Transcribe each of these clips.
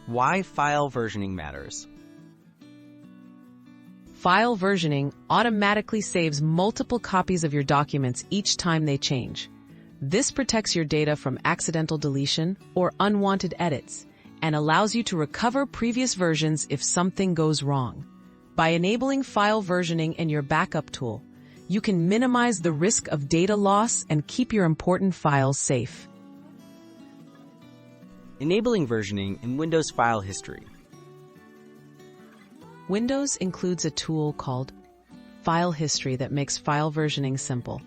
Why file versioning matters. File versioning automatically saves multiple copies of your documents each time they change. This protects your data from accidental deletion or unwanted edits and allows you to recover previous versions if something goes wrong. By enabling file versioning in your backup tool, you can minimize the risk of data loss and keep your important files safe. Enabling versioning in Windows File History. Windows includes a tool called File History that makes file versioning simple.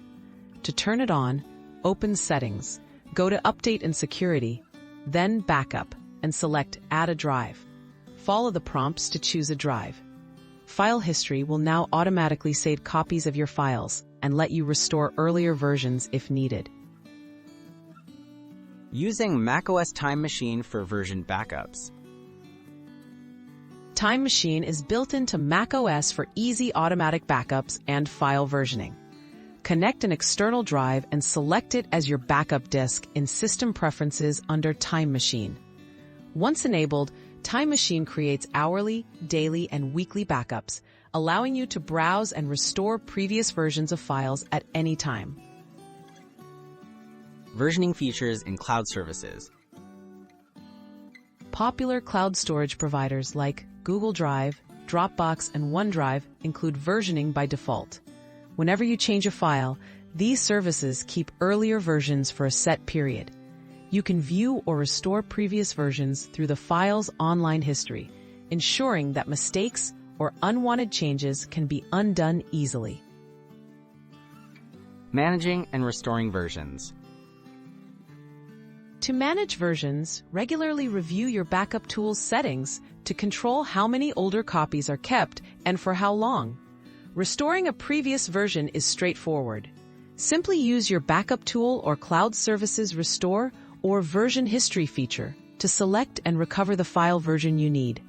To turn it on, open Settings, go to Update and Security, then Backup, and select Add a Drive. Follow the prompts to choose a drive. File History will now automatically save copies of your files and let you restore earlier versions if needed. Using macOS Time Machine for version backups. Time Machine is built into macOS for easy automatic backups and file versioning. Connect an external drive and select it as your backup disk in System Preferences under Time Machine. Once enabled, Time Machine creates hourly, daily, and weekly backups, allowing you to browse and restore previous versions of files at any time. Versioning features in cloud services. Popular cloud storage providers like Google Drive, Dropbox, and OneDrive include versioning by default. Whenever you change a file, these services keep earlier versions for a set period. You can view or restore previous versions through the file's online history, ensuring that mistakes or unwanted changes can be undone easily. Managing and restoring versions. To manage versions, regularly review your backup tool's settings to control how many older copies are kept and for how long. Restoring a previous version is straightforward. Simply use your backup tool or cloud services restore or version history feature to select and recover the file version you need.